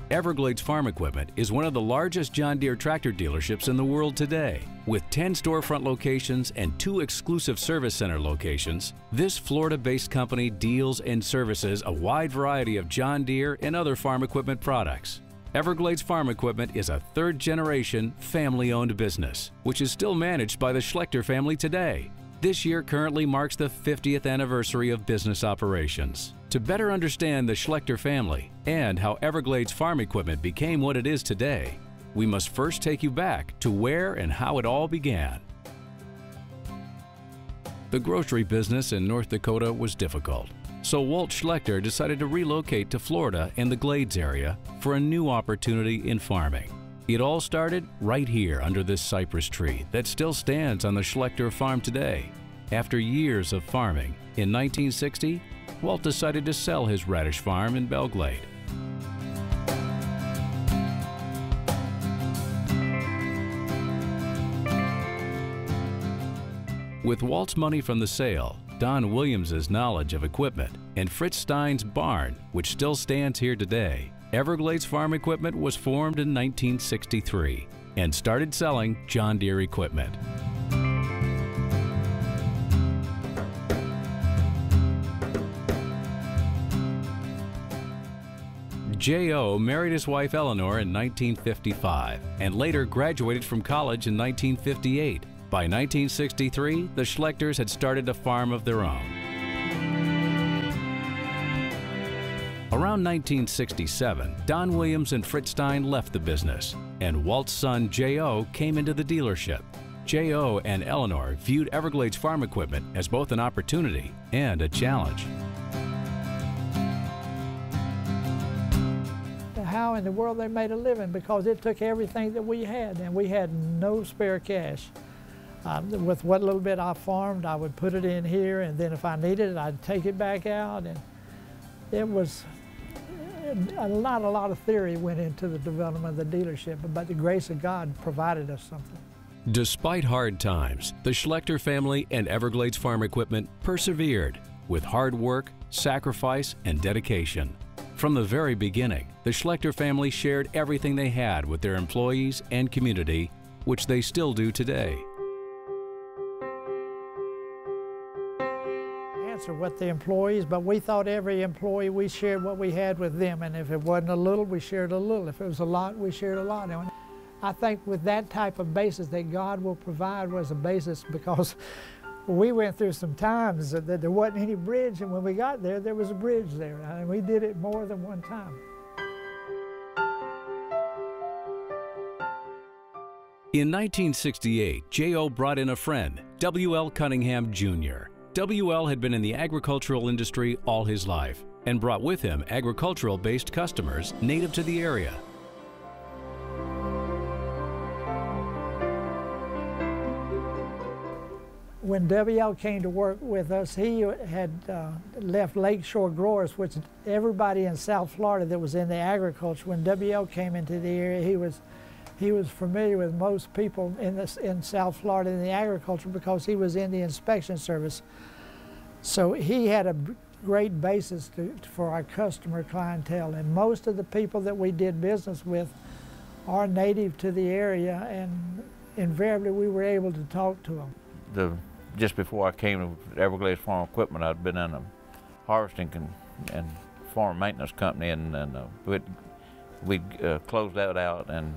Everglades Farm Equipment is one of the largest John Deere tractor dealerships in the world today. With 10 storefront locations and 2 exclusive service center locations, this Florida-based company deals and services a wide variety of John Deere and other farm equipment products. Everglades Farm Equipment is a third-generation, family-owned business, which is still managed by the Schlechter family today. This year currently marks the 50th anniversary of business operations. To better understand the Schlechter family and how Everglades Farm Equipment became what it is today, we must first take you back to where and how it all began. The grocery business in North Dakota was difficult, so Walt Schlechter decided to relocate to Florida and the Glades area for a new opportunity in farming. It all started right here under this cypress tree that still stands on the Schlechter farm today. After years of farming, in 1960, Walt decided to sell his radish farm in Belglade. With Walt's money from the sale, Don Williams's knowledge of equipment, and Fritz Stein's barn, which still stands here today, Everglades Farm Equipment was formed in 1963 and started selling John Deere equipment. J.O. married his wife Eleanor in 1955 and later graduated from college in 1958. By 1963, the Schlechters had started a farm of their own. Around 1967, Don Williams and Fritz Stein left the business, and Walt's son J.O. came into the dealership. J.O. and Eleanor viewed Everglades Farm Equipment as both an opportunity and a challenge. How in the world they made a living, because it took everything that we had, and we had no spare cash. With what little bit I farmed, I would put it in here, and then if I needed it, I'd take it back out. And it was a lot of theory went into the development of the dealership, but the grace of God provided us something. Despite hard times, the Schlechter family and Everglades Farm Equipment persevered with hard work, sacrifice, and dedication. From the very beginning, the Schlechter family shared everything they had with their employees and community, which they still do today. Answer what the employees, but we thought every employee, we shared what we had with them, and if it wasn't a little, we shared a little. If it was a lot, we shared a lot. And I think with that type of basis that God will provide was a basis, because we went through some times that there wasn't any bridge, and when we got there, there was a bridge there, and we did it more than one time. In 1968, J.O. brought in a friend, W.L. Cunningham, Jr. W.L. had been in the agricultural industry all his life and brought with him agricultural-based customers native to the area. When W.L. came to work with us, he had left Lakeshore Growers, which everybody in South Florida that was in the agriculture, when W.L. came into the area, he was familiar with most people in South Florida in the agriculture, because he was in the inspection service. So he had a great basis for our customer clientele, and most of the people that we did business with are native to the area, and invariably we were able to talk to them. Just before I came to Everglades Farm Equipment, I'd been in a harvesting and farm maintenance company, and we closed that out, and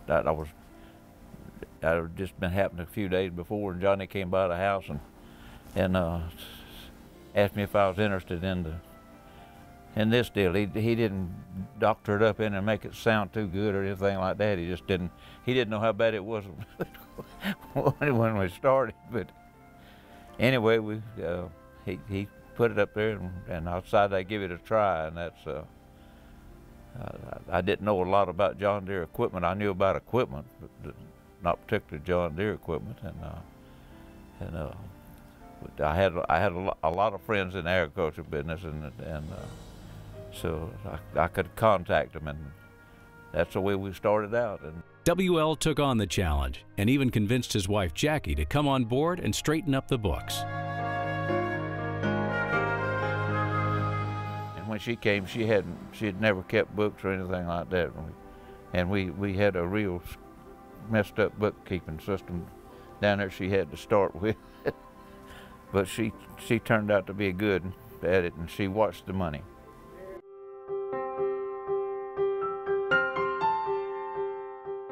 that I'd just been happening a few days before, and Johnny came by the house and asked me if I was interested in this deal. He didn't doctor it up in and make it sound too good or anything like that. He didn't know how bad it was when we started. But anyway, he put it up there, and I decided I'd give it a try, and that's I didn't know a lot about John Deere equipment. I knew about equipment, but not particularly John Deere equipment. But I had a lot of friends in the agriculture business, and so I could contact them, and that's the way we started out. And W.L. took on the challenge and even convinced his wife Jackie to come on board and straighten up the books. And when when she came, she had never kept books or anything like that, and we had a real messed up bookkeeping system down there she had to start with. But she turned out to be good at it, and she watched the money.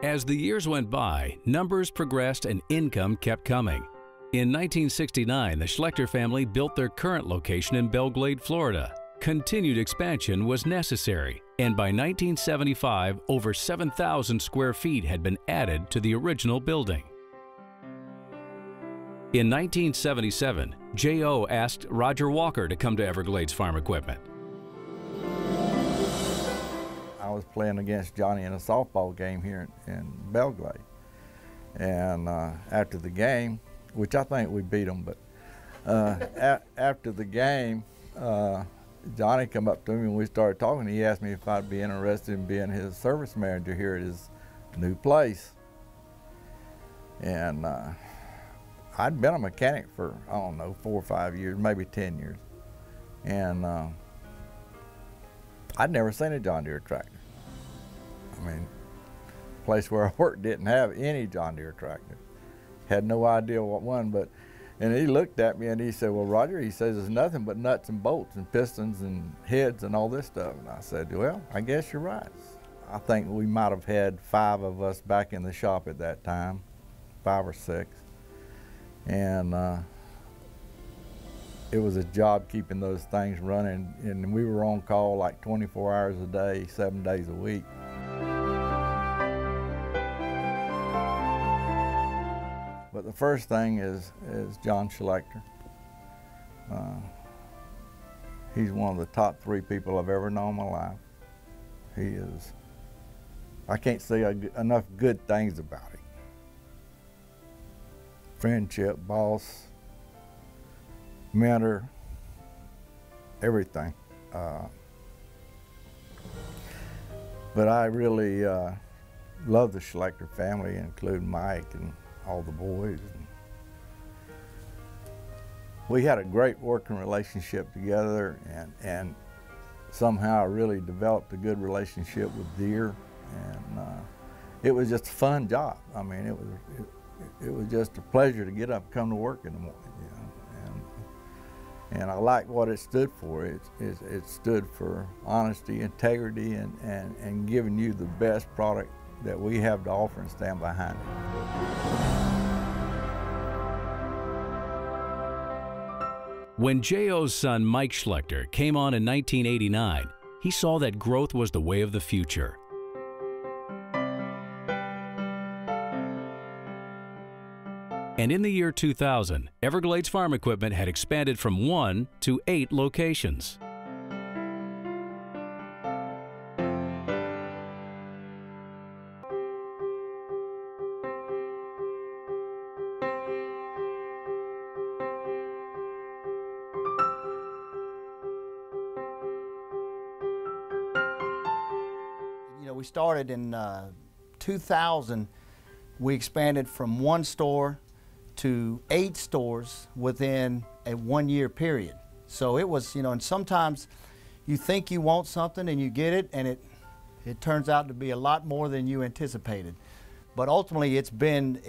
As the years went by, numbers progressed and income kept coming. In 1969, the Schlechter family built their current location in Everglades, Florida. Continued expansion was necessary, and by 1975, over 7,000 square feet had been added to the original building. In 1977, J.O. asked Roger Walker to come to Everglades Farm Equipment. I was playing against Johnny in a softball game here in Everglades, and after the game, which I think we beat them, but after the game, Johnny come up to me and we started talking. He asked me if I'd be interested in being his service manager here at his new place. And I'd been a mechanic for, I don't know, 4 or 5 years, maybe 10 years. And I'd never seen a John Deere tractor. I mean, the place where I worked didn't have any John Deere tractor. Had no idea what one, and he looked at me and he said, well, Roger, he says, there's nothing but nuts and bolts and pistons and heads and all this stuff. And I said, well, I guess you're right. I think we might have had 5 of us back in the shop at that time, 5 or 6. And it was a job keeping those things running, and we were on call like 24 hours a day, 7 days a week. But the first thing is John Schlechter. He's one of the top 3 people I've ever known in my life. He is, I can't say enough good things about him. Friendship, boss, mentor, everything. But I really love the Schlechter family, including Mike and all the boys. We had a great working relationship together, and somehow I really developed a good relationship with Deere, and it was just a fun job. I mean, it was just a pleasure to get up and come to work in the morning, you know. And I like what it stood for. It stood for honesty, integrity, and giving you the best product that we have to offer and stand behind it. When J.O.'s son Mike Schlechter came on in 1989, he saw that growth was the way of the future. And in the year 2000, Everglades Farm Equipment had expanded from 1 to 8 locations. You know, we started in 2000. We expanded from 1 store to 8 stores within a 1-year period. So it was, you know, and sometimes you think you want something and you get it, and it turns out to be a lot more than you anticipated. But ultimately, it's been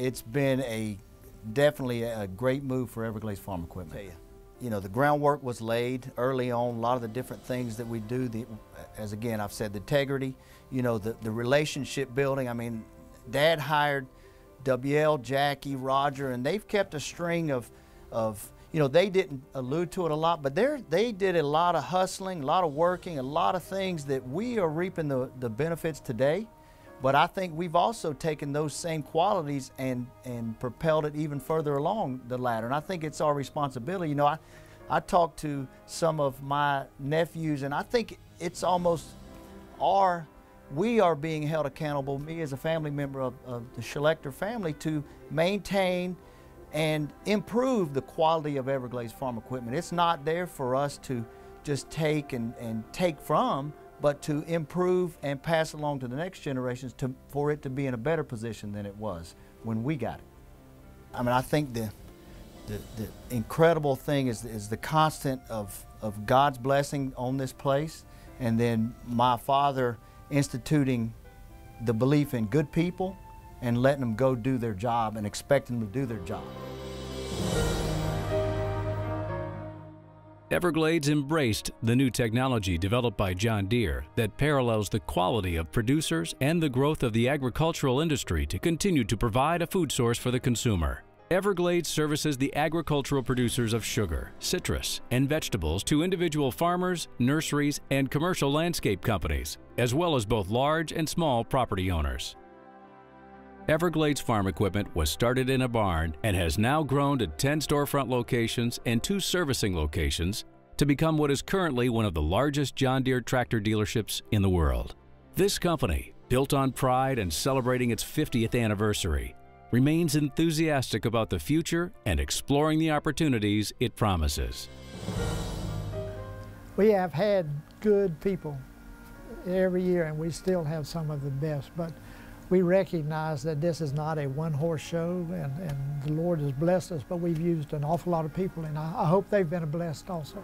definitely a great move for Everglades Farm Equipment. You know, the groundwork was laid early on. A lot of the different things that we do, as again I've said, the integrity, you know, the relationship building. I mean, Dad hired WL, Jackie, Roger, and they've kept a string of, you know, they didn't allude to it a lot, but they did a lot of hustling, a lot of working, a lot of things that we are reaping the benefits today. But I think we've also taken those same qualities and propelled it even further along the ladder. And I think it's our responsibility. You know, I talked to some of my nephews, and I think it's almost we are being held accountable, me as a family member of the Schlechter family, to maintain and improve the quality of Everglades Farm Equipment. It's not there for us to just take and take from, but to improve and pass along to the next generations for it to be in a better position than it was when we got it. I mean, I think the incredible thing is the constant of of God's blessing on this place, and then my father instituting the belief in good people and letting them go do their job and expecting them to do their job. Everglades embraced the new technology developed by John Deere that parallels the quality of producers and the growth of the agricultural industry to continue to provide a food source for the consumer. Everglades services the agricultural producers of sugar, citrus, and vegetables to individual farmers, nurseries, and commercial landscape companies, as well as both large and small property owners. Everglades Farm Equipment was started in a barn and has now grown to 10 storefront locations and 2 servicing locations to become what is currently one of the largest John Deere tractor dealerships in the world. This company, built on pride and celebrating its 50th anniversary, remains enthusiastic about the future and exploring the opportunities it promises. We have had good people every year, and we still have some of the best, but we recognize that this is not a one-horse show, and the Lord has blessed us, but we've used an awful lot of people, and I hope they've been blessed also.